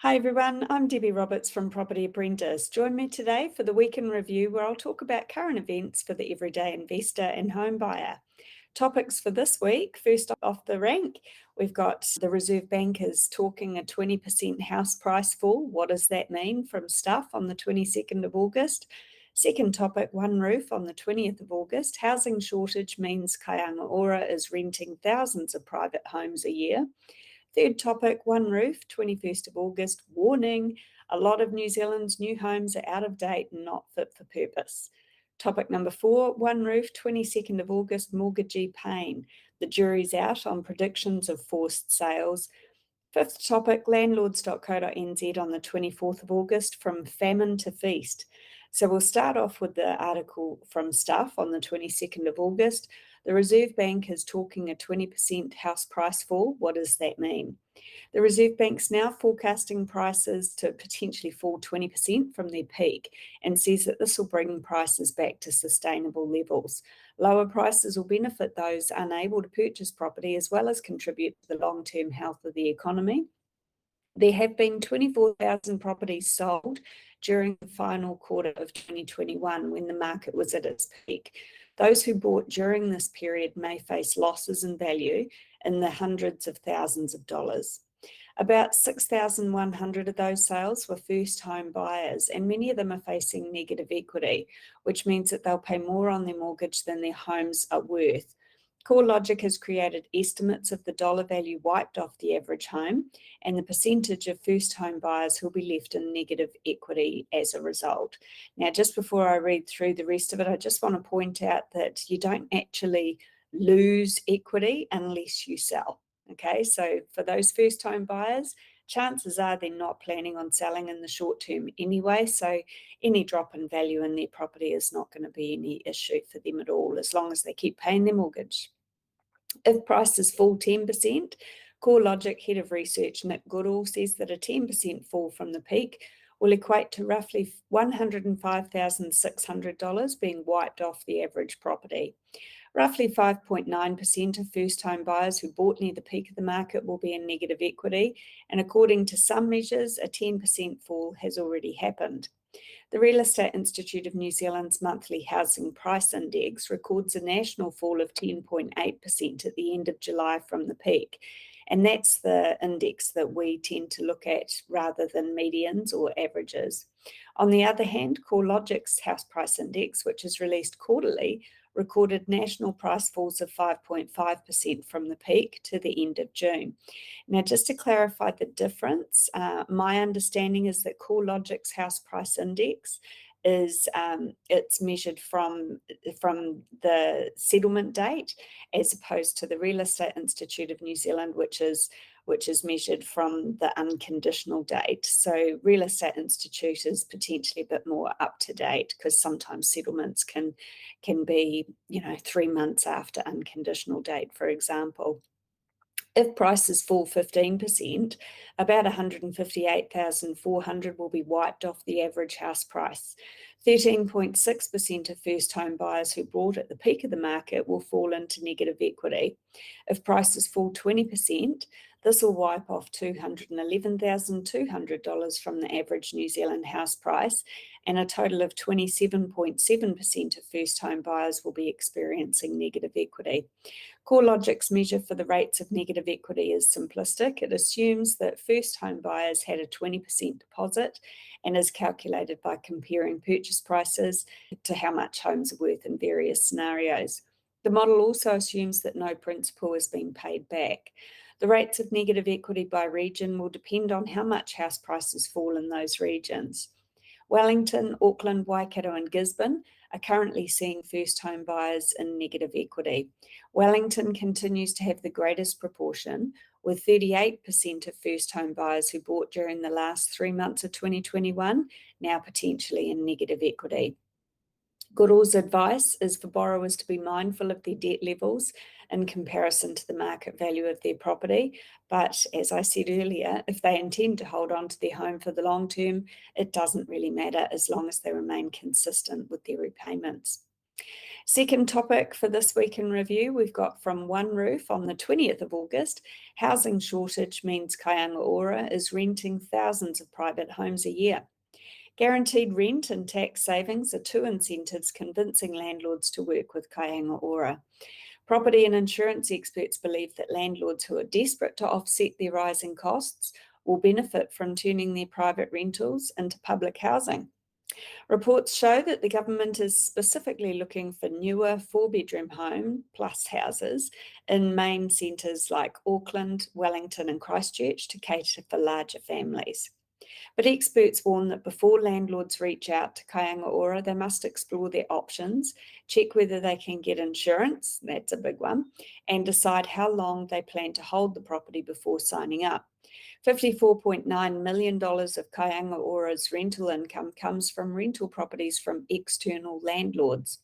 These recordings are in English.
Hi everyone, I'm Debbie Roberts from Property Apprentice. Join me today for the Week in Review where I'll talk about current events for the everyday investor and home buyer. Topics for this week, first off the rank, we've got the Reserve Bank is talking a 20% house price fall. What does that mean from Stuff on the 22nd of August? Second topic, Oneroof on the 20th of August. Housing shortage means Kāinga Ora is renting thousands of private homes a year. Third topic, Oneroof, 21st of August, warning, a lot of New Zealand's new homes are out of date and not fit for purpose. Topic number 4, Oneroof, 22nd of August, Mortgagee pain. The jury's out on predictions of forced sales. Fifth topic, landlords.co.nz on the 24th of August, from famine to feast. So we'll start off with the article from Stuff on the 22nd of August. The Reserve Bank is talking a 20% house price fall. What does that mean? The Reserve Bank's now forecasting prices to potentially fall 20% from their peak and says that this will bring prices back to sustainable levels. Lower prices will benefit those unable to purchase property as well as contribute to the long-term health of the economy. There have been 24,000 properties sold during the final quarter of 2021 when the market was at its peak. Those who bought during this period may face losses in value in the hundreds of thousands of dollars. About 6,100 of those sales were first home buyers, and many of them are facing negative equity, which means that they'll pay more on their mortgage than their homes are worth. CoreLogic has created estimates of the dollar value wiped off the average home and the percentage of first home buyers who will be left in negative equity as a result. Now, just before I read through the rest of it, I just want to point out that you don't actually lose equity unless you sell. Okay, so for those first home buyers, chances are they're not planning on selling in the short term anyway, so any drop in value in their property is not going to be any issue for them at all, as long as they keep paying their mortgage. If prices fall 10%, CoreLogic Head of Research Nick Goodall says that a 10% fall from the peak will equate to roughly $105,600 being wiped off the average property. Roughly 5.9% of first home buyers who bought near the peak of the market will be in negative equity, and according to some measures, a 10% fall has already happened. The Real Estate Institute of New Zealand's monthly housing price index records a national fall of 10.8% at the end of July from the peak. And that's the index that we tend to look at rather than medians or averages. On the other hand, CoreLogic's house price index, which is released quarterly, recorded national price falls of 5.5% from the peak to the end of June. Now, just to clarify the difference, my understanding is that CoreLogic's house price index is it's measured from the settlement date, as opposed to the Real Estate Institute of New Zealand, which is measured from the unconditional date. So Real Estate Institute is potentially a bit more up to date, because sometimes settlements can be 3 months after unconditional date, for example. If prices fall 15%, about 158,400 will be wiped off the average house price. 13.6% of first home buyers who bought at the peak of the market will fall into negative equity. If prices fall 20%, this will wipe off $211,200 from the average New Zealand house price, and a total of 27.7% of first home buyers will be experiencing negative equity. CoreLogic's measure for the rates of negative equity is simplistic. It assumes that first home buyers had a 20% deposit and is calculated by comparing purchase prices to how much homes are worth in various scenarios. The model also assumes that no principal is being paid back. The rates of negative equity by region will depend on how much house prices fall in those regions. Wellington, Auckland, Waikato and Gisborne are currently seeing first home buyers in negative equity. Wellington continues to have the greatest proportion, with 38% of first home buyers who bought during the last 3 months of 2021 now potentially in negative equity. Goodall's advice is for borrowers to be mindful of their debt levels in comparison to the market value of their property. But as I said earlier, if they intend to hold on to their home for the long term, it doesn't really matter as long as they remain consistent with their repayments. Second topic for this week in review, we've got from Oneroof on the 20th of August. Housing shortage means Kāinga Ora is renting thousands of private homes a year. Guaranteed rent and tax savings are two incentives convincing landlords to work with Kāinga Ora. Property and insurance experts believe that landlords who are desperate to offset their rising costs will benefit from turning their private rentals into public housing. Reports show that the government is specifically looking for newer 4-bedroom home plus houses in main centres like Auckland, Wellington and Christchurch to cater for larger families. But experts warn that before landlords reach out to Kāinga Ora, they must explore their options, check whether they can get insurance, that's a big one, and decide how long they plan to hold the property before signing up. $54.9 million of Kāinga Ora's rental income comes from rental properties from external landlords.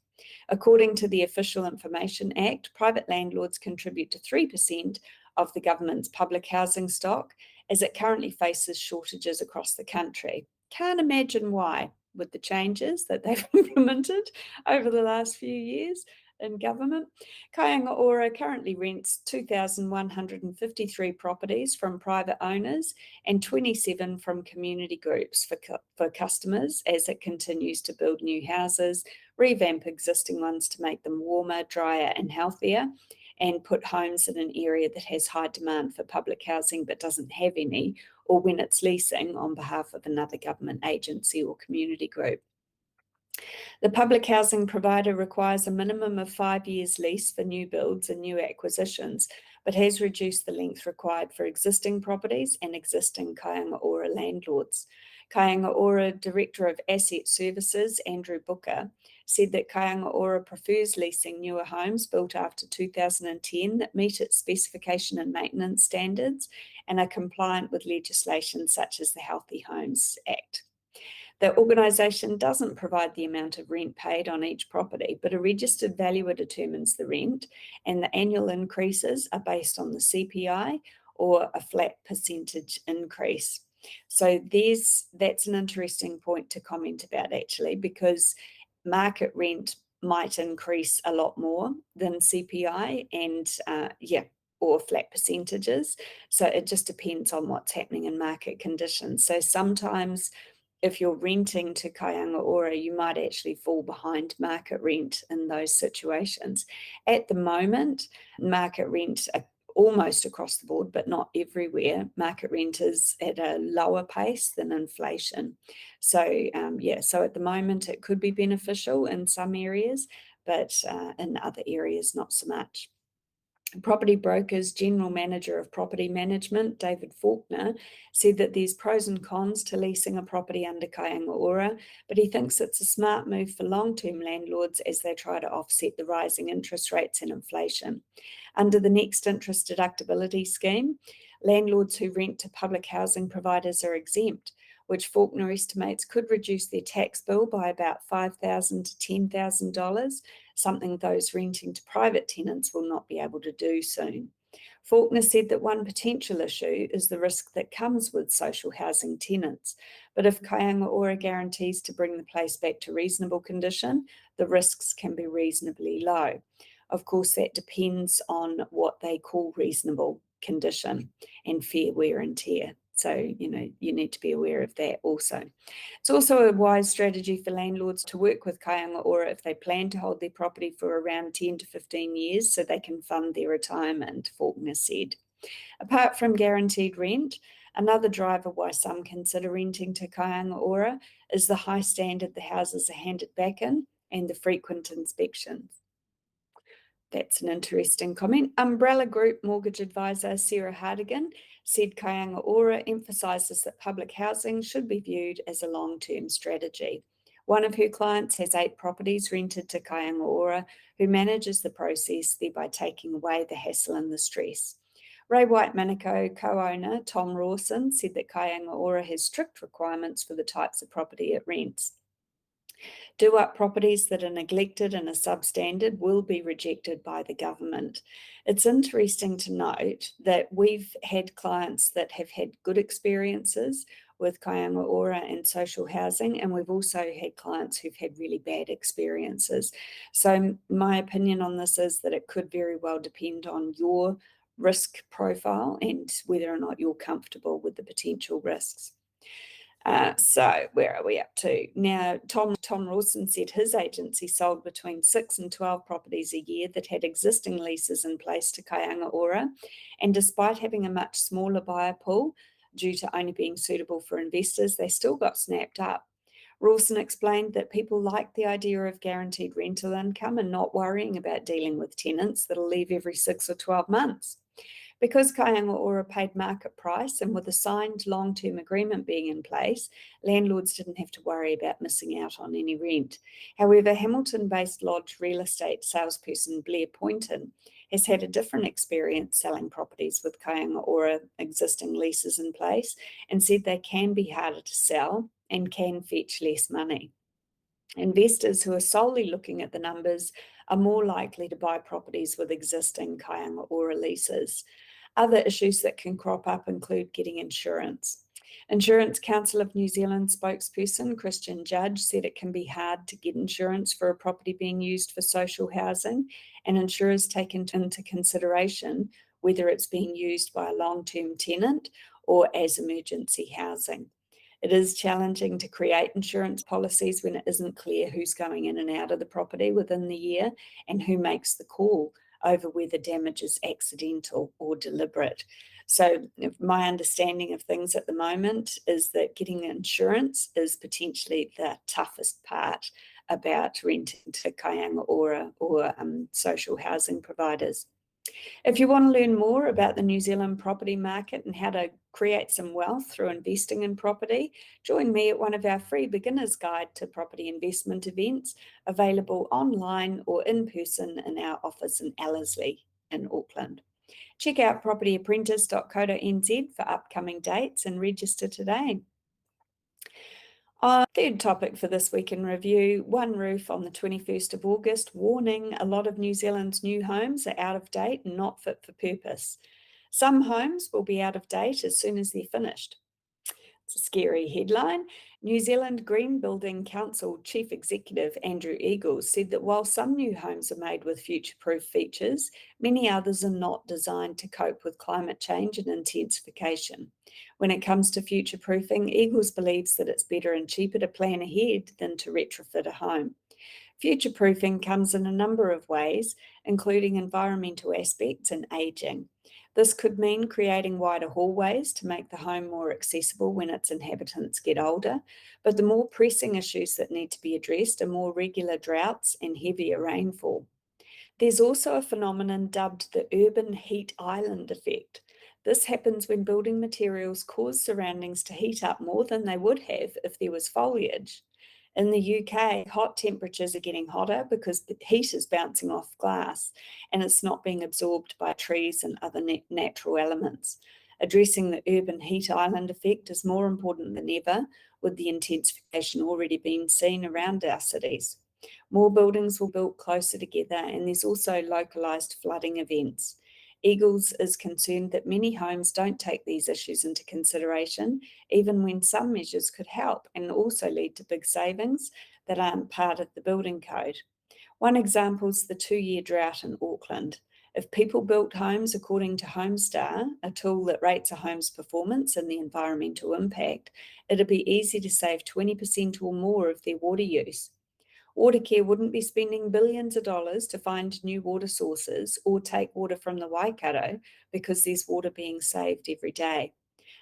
According to the Official Information Act, private landlords contribute to 3% of the government's public housing stock, as it currently faces shortages across the country. Can't imagine why, with the changes that they've implemented over the last few years in government. Kāinga Ora currently rents 2,153 properties from private owners and 27 from community groups for customers as it continues to build new houses, revamp existing ones to make them warmer, drier and healthier, and put homes in an area that has high demand for public housing but doesn't have any, or when it's leasing on behalf of another government agency or community group. The public housing provider requires a minimum of 5 years lease for new builds and new acquisitions, but has reduced the length required for existing properties and existing Kāinga Ora landlords. Kāinga Ora Director of Asset Services, Andrew Booker, said that Kāinga Ora prefers leasing newer homes built after 2010 that meet its specification and maintenance standards and are compliant with legislation such as the Healthy Homes Act. The organisation doesn't provide the amount of rent paid on each property, but a registered valuer determines the rent, and the annual increases are based on the CPI or a flat percentage increase. So that's an interesting point to comment about, actually, because market rent might increase a lot more than CPI and or flat percentages. So it just depends on what's happening in market conditions. So sometimes if you're renting to Kāinga Ora, you might actually fall behind market rent in those situations. At the moment, market rent almost across the board, but not everywhere, market rent is at a lower pace than inflation. So so at the moment it could be beneficial in some areas, but in other areas not so much. Property Brokers General Manager of Property Management, David Faulkner, said that there's pros and cons to leasing a property under Kāinga Ora, but he thinks it's a smart move for long-term landlords as they try to offset the rising interest rates and inflation. Under the next interest deductibility scheme, landlords who rent to public housing providers are exempt, which Faulkner estimates could reduce their tax bill by about $5,000 to $10,000, something those renting to private tenants will not be able to do soon. Faulkner said that one potential issue is the risk that comes with social housing tenants, but if Kāinga Ora guarantees to bring the place back to reasonable condition, the risks can be reasonably low. Of course, that depends on what they call reasonable condition and fair wear and tear. So, you need to be aware of that also. It's also a wise strategy for landlords to work with Kāinga Ora if they plan to hold their property for around 10 to 15 years so they can fund their retirement, Faulkner said. Apart from guaranteed rent, another driver why some consider renting to Kāinga Ora is the high standard the houses are handed back in and the frequent inspections. That's an interesting comment. Umbrella Group mortgage advisor Sarah Hardigan said Kāinga Ora emphasises that public housing should be viewed as a long-term strategy. One of her clients has 8 properties rented to Kāinga Ora, who manages the process, thereby taking away the hassle and the stress. Ray White-Manico co-owner Tom Rawson said that Kāinga Ora has strict requirements for the types of property it rents. Do-up properties that are neglected and are substandard will be rejected by the government. It's interesting to note that we've had clients that have had good experiences with Kāinga Ora and social housing, and we've also had clients who've had really bad experiences. So my opinion on this is that it could very well depend on your risk profile and whether or not you're comfortable with the potential risks. So where are we up to? Now, Tom Rawson said his agency sold between 6 and 12 properties a year that had existing leases in place to Kāinga Ora, and despite having a much smaller buyer pool, due to only being suitable for investors, they still got snapped up. Rawson explained that people like the idea of guaranteed rental income and not worrying about dealing with tenants that'll leave every 6 or 12 months. Because Kāinga Ora paid market price and with a signed long-term agreement being in place, landlords didn't have to worry about missing out on any rent. However, Hamilton-based lodge real estate salesperson Blair Poynton has had a different experience selling properties with Kāinga Ora existing leases in place and said they can be harder to sell and can fetch less money. Investors who are solely looking at the numbers are more likely to buy properties with existing Kāinga Ora leases. Other issues that can crop up include getting insurance. Insurance Council of New Zealand spokesperson Christian Judge said it can be hard to get insurance for a property being used for social housing, and insurers take into consideration whether it's being used by a long-term tenant or as emergency housing. It is challenging to create insurance policies when it isn't clear who's going in and out of the property within the year and who makes the call over whether damage is accidental or deliberate. So my understanding of things at the moment is that getting insurance is potentially the toughest part about renting to Kāinga Ora or social housing providers. If you want to learn more about the New Zealand property market and how to create some wealth through investing in property, join me at one of our free beginner's guide to property investment events available online or in person in our office in Ellerslie in Auckland. Check out propertyapprentice.co.nz for upcoming dates and register today. Our third topic for this week in review, Oneroof on the 21st of August, warning a lot of New Zealand's new homes are out of date and not fit for purpose. Some homes will be out of date as soon as they're finished. It's a scary headline. New Zealand Green Building Council Chief Executive Andrew Eagles said that while some new homes are made with future-proof features, many others are not designed to cope with climate change and intensification. When it comes to future-proofing, Eagles believes that it's better and cheaper to plan ahead than to retrofit a home. Future-proofing comes in a number of ways, including environmental aspects and ageing. This could mean creating wider hallways to make the home more accessible when its inhabitants get older, but the more pressing issues that need to be addressed are more regular droughts and heavier rainfall. There's also a phenomenon dubbed the urban heat island effect. This happens when building materials cause surroundings to heat up more than they would have if there was foliage. In the UK, hot temperatures are getting hotter because the heat is bouncing off glass and it's not being absorbed by trees and other natural elements. Addressing the urban heat island effect is more important than ever, with the intensification already being seen around our cities. More buildings will be built closer together, and there's also localised flooding events. Eagles is concerned that many homes don't take these issues into consideration, even when some measures could help and also lead to big savings that aren't part of the building code. One example is the 2-year drought in Auckland. If people built homes according to Homestar, a tool that rates a home's performance and the environmental impact, it'd be easy to save 20% or more of their water use. Watercare wouldn't be spending billions of dollars to find new water sources or take water from the Waikato because there's water being saved every day.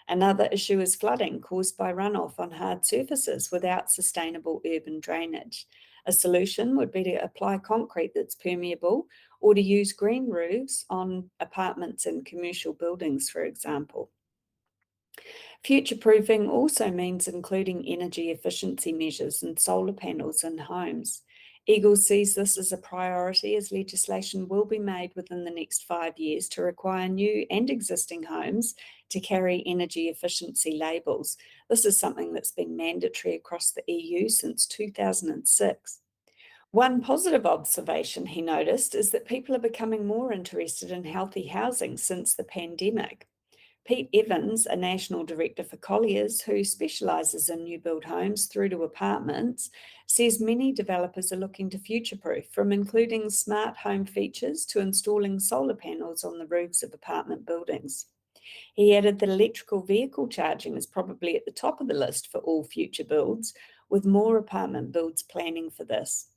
Another issue is flooding caused by runoff on hard surfaces without sustainable urban drainage. A solution would be to apply concrete that's permeable or to use green roofs on apartments and commercial buildings, for example. Future-proofing also means including energy efficiency measures and solar panels in homes. Eagles sees this as a priority as legislation will be made within the next 5 years to require new and existing homes to carry energy efficiency labels. This is something that's been mandatory across the EU since 2006. One positive observation he noticed is that people are becoming more interested in healthy housing since the pandemic. Pete Evans, a national director for Colliers, who specialises in new build homes through to apartments, says many developers are looking to future-proof, from including smart home features to installing solar panels on the roofs of apartment buildings. He added that electrical vehicle charging is probably at the top of the list for all future builds, with more apartment builds planning for this.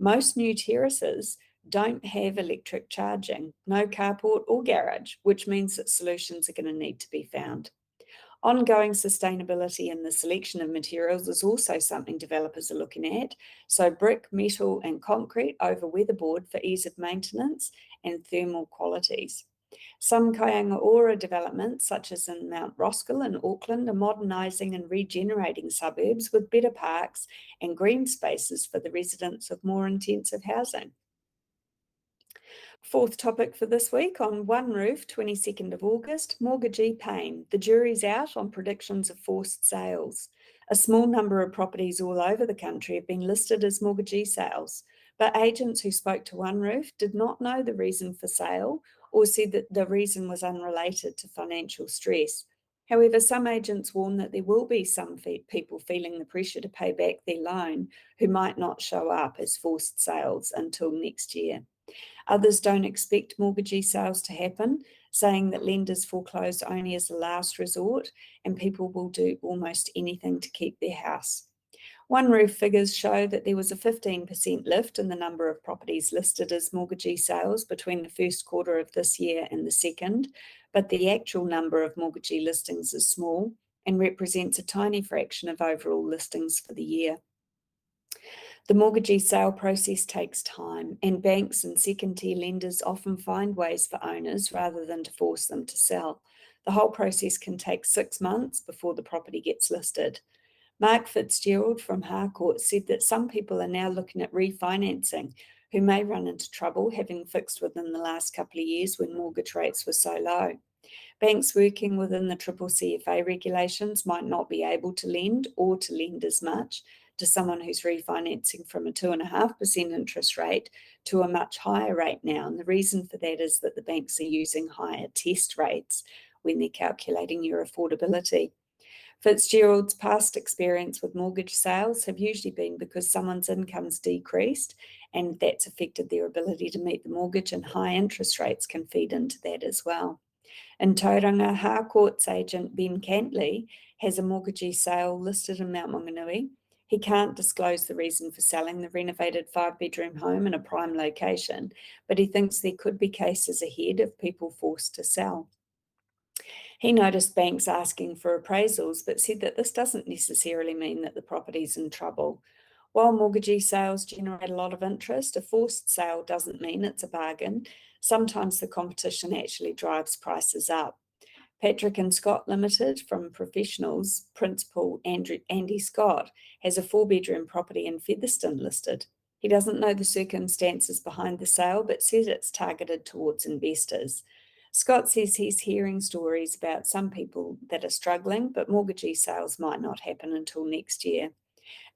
Most new terraces don't have electric charging, no carport or garage, which means that solutions are going to need to be found. Ongoing sustainability in the selection of materials is also something developers are looking at, so brick, metal and concrete over weatherboard for ease of maintenance and thermal qualities. Some Kāinga Ora developments, such as in Mount Roskill in Auckland, are modernising and regenerating suburbs with better parks and green spaces for the residents of more intensive housing. Fourth topic for this week on Oneroof, 22nd of August, mortgagee pain. The jury's out on predictions of forced sales. A small number of properties all over the country have been listed as mortgagee sales, but agents who spoke to Oneroof did not know the reason for sale or said that the reason was unrelated to financial stress. However, some agents warn that there will be some people feeling the pressure to pay back their loan who might not show up as forced sales until next year. Others don't expect mortgagee sales to happen, saying that lenders foreclose only as a last resort and people will do almost anything to keep their house. Oneroof figures show that there was a 15% lift in the number of properties listed as mortgagee sales between the first quarter of this year and the second, but the actual number of mortgagee listings is small and represents a tiny fraction of overall listings for the year. The mortgagee sale process takes time, and banks and second-tier lenders often find ways for owners rather than to force them to sell. The whole process can take 6 months before the property gets listed. Mark Fitzgerald from Harcourt said that some people are now looking at refinancing who may run into trouble having fixed within the last couple of years when mortgage rates were so low. Banks working within the CCCFA regulations might not be able to lend or to lend as much to someone who's refinancing from a 2.5% interest rate to a much higher rate now. And the reason for that is that the banks are using higher test rates when they're calculating your affordability. Fitzgerald's past experience with mortgage sales have usually been because someone's income's decreased and that's affected their ability to meet the mortgage, and high interest rates can feed into that as well. In Tauranga, Harcourt's agent Ben Cantley has a mortgagee sale listed in Mount Maunganui. He can't disclose the reason for selling the renovated 5-bedroom home in a prime location, but he thinks there could be cases ahead of people forced to sell. He noticed banks asking for appraisals, but said that this doesn't necessarily mean that the property's in trouble. While mortgagee sales generate a lot of interest, a forced sale doesn't mean it's a bargain. Sometimes the competition actually drives prices up. Patrick and Scott Limited from Professionals principal Andy Scott has a 4-bedroom property in Featherston listed. He doesn't know the circumstances behind the sale, but says it's targeted towards investors. Scott says he's hearing stories about some people that are struggling, but mortgagee sales might not happen until next year.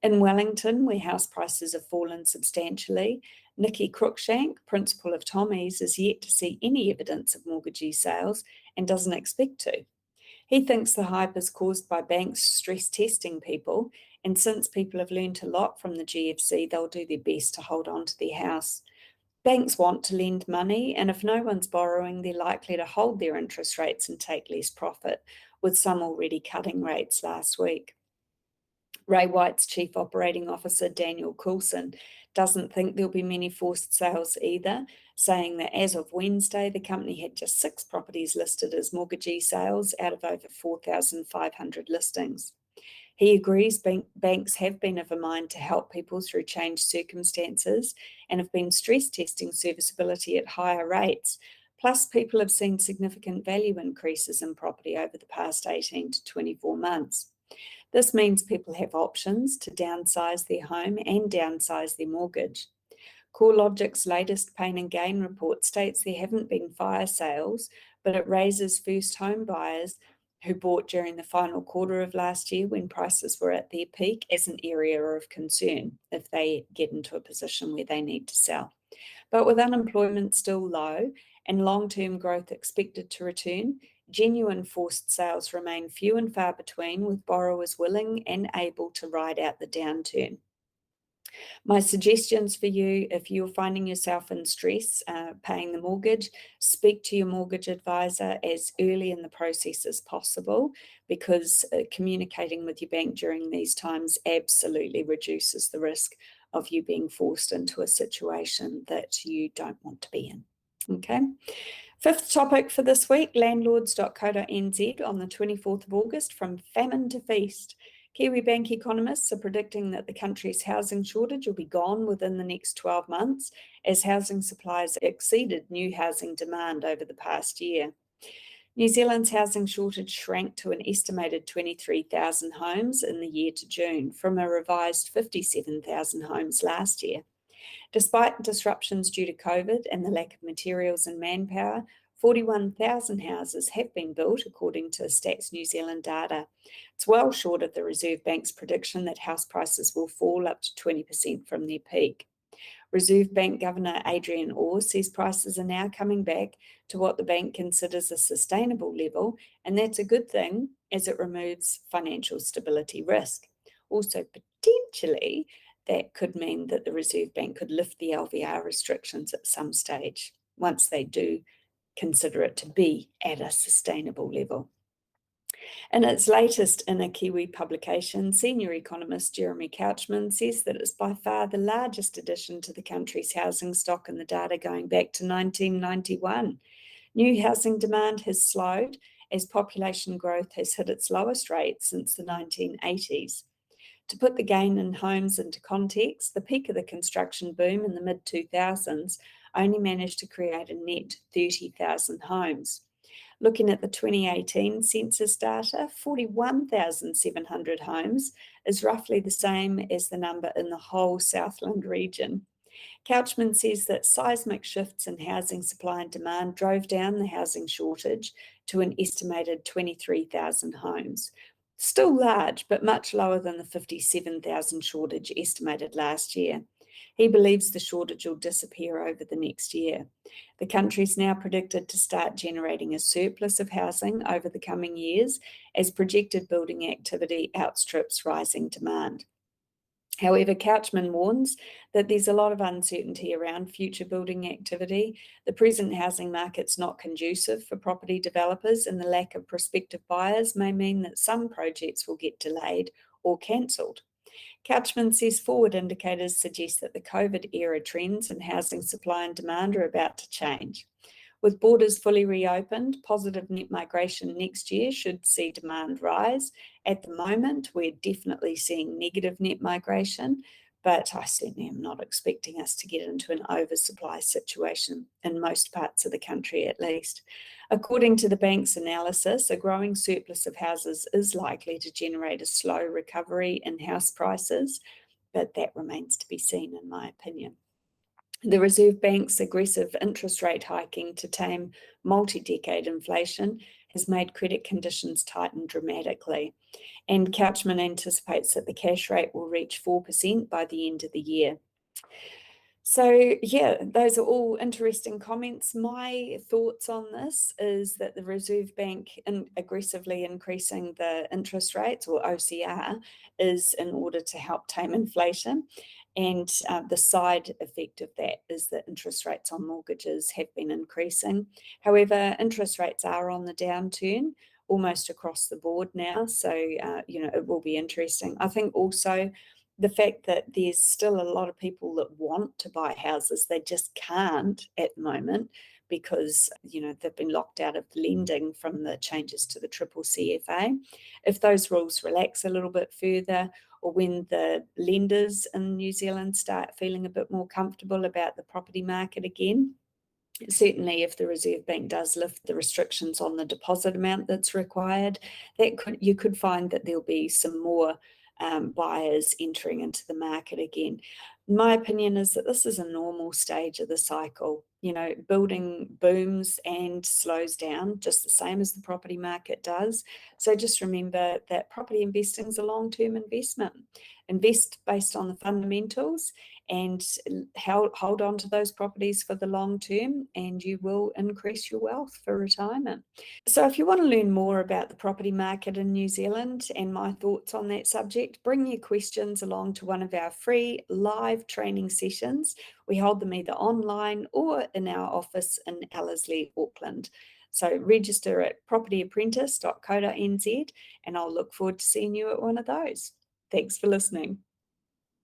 In Wellington, where house prices have fallen substantially, Nikki Cruikshank, principal of Tommy's, is yet to see any evidence of mortgagee sales and doesn't expect to. He thinks the hype is caused by banks stress testing people, and since people have learned a lot from the GFC, they'll do their best to hold on to their house. Banks want to lend money, and if no one's borrowing, they're likely to hold their interest rates and take less profit, with some already cutting rates last week. Ray White's Chief Operating Officer, Daniel Coulson, doesn't think there'll be many forced sales either, saying that as of Wednesday, the company had just 6 properties listed as mortgagee sales out of over 4,500 listings. He agrees banks have been of a mind to help people through changed circumstances and have been stress testing serviceability at higher rates. Plus, people have seen significant value increases in property over the past 18 to 24 months. This means people have options to downsize their home and downsize their mortgage. CoreLogic's latest pain and gain report states there haven't been fire sales, but it raises first home buyers who bought during the final quarter of last year when prices were at their peak as an area of concern if they get into a position where they need to sell. But with unemployment still low and long-term growth expected to return, genuine forced sales remain few and far between, with borrowers willing and able to ride out the downturn. My suggestions for you, if you're finding yourself in stress paying the mortgage, speak to your mortgage advisor as early in the process as possible, because communicating with your bank during these times absolutely reduces the risk of you being forced into a situation that you don't want to be in. Okay. Fifth topic for this week, landlords.co.nz on the 24th of August, from famine to feast. Kiwi bank economists are predicting that the country's housing shortage will be gone within the next 12 months, as housing supplies exceeded new housing demand over the past year. New Zealand's housing shortage shrank to an estimated 23,000 homes in the year to June, from a revised 57,000 homes last year. Despite disruptions due to COVID and the lack of materials and manpower, 41,000 houses have been built, according to Stats New Zealand data. It's well short of the Reserve Bank's prediction that house prices will fall up to 20% from their peak. Reserve Bank Governor Adrian Orr says prices are now coming back to what the bank considers a sustainable level, and that's a good thing, as it removes financial stability risk. Also, potentially, that could mean that the Reserve Bank could lift the LVR restrictions at some stage, once they do consider it to be at a sustainable level. In its latest inner Kiwi publication, senior economist Jeremy Couchman says that it's by far the largest addition to the country's housing stock in the data going back to 1991. New housing demand has slowed as population growth has hit its lowest rate since the 1980s. To put the gain in homes into context, the peak of the construction boom in the mid-2000s only managed to create a net 30,000 homes. Looking at the 2018 census data, 41,700 homes is roughly the same as the number in the whole Southland region. Couchman says that seismic shifts in housing supply and demand drove down the housing shortage to an estimated 23,000 homes. Still large, but much lower than the 57,000 shortage estimated last year. He believes the shortage will disappear over the next year. The country is now predicted to start generating a surplus of housing over the coming years, as projected building activity outstrips rising demand. However, Couchman warns that there's a lot of uncertainty around future building activity. The present housing market's not conducive for property developers, and the lack of prospective buyers may mean that some projects will get delayed or cancelled. Couchman says forward indicators suggest that the COVID-era trends in housing supply and demand are about to change. With borders fully reopened, positive net migration next year should see demand rise. At the moment, we're definitely seeing negative net migration, but I certainly am not expecting us to get into an oversupply situation in most parts of the country, at least. According to the bank's analysis, a growing surplus of houses is likely to generate a slow recovery in house prices, but that remains to be seen, in my opinion. The Reserve Bank's aggressive interest rate hiking to tame multi-decade inflation has made credit conditions tighten dramatically, and Couchman anticipates that the cash rate will reach 4% by the end of the year. So yeah, those are all interesting comments. My thoughts on this is that the Reserve Bank aggressively increasing the interest rates, or OCR, is in order to help tame inflation. And the side effect of that is that interest rates on mortgages have been increasing. However, interest rates are on the downturn almost across the board now. So, it will be interesting. I think also the fact that there's still a lot of people that want to buy houses, they just can't at the moment because, they've been locked out of lending from the changes to the triple CFA. If those rules relax a little bit further, or when the lenders in New Zealand start feeling a bit more comfortable about the property market again, certainly if the Reserve Bank does lift the restrictions on the deposit amount that's required, you could find that there'll be some more buyers entering into the market again. My opinion is that this is a normal stage of the cycle. building booms and slows down just the same as the property market does. So just remember that property investing is a long-term investment. Invest based on the fundamentals and hold on to those properties for the long term, and you will increase your wealth for retirement. So if you want to learn more about the property market in New Zealand and my thoughts on that subject, bring your questions along to one of our free live training sessions. We hold them either online or in our office in Ellerslie, Auckland. So register at propertyapprentice.co.nz, and I'll look forward to seeing you at one of those. Thanks for listening.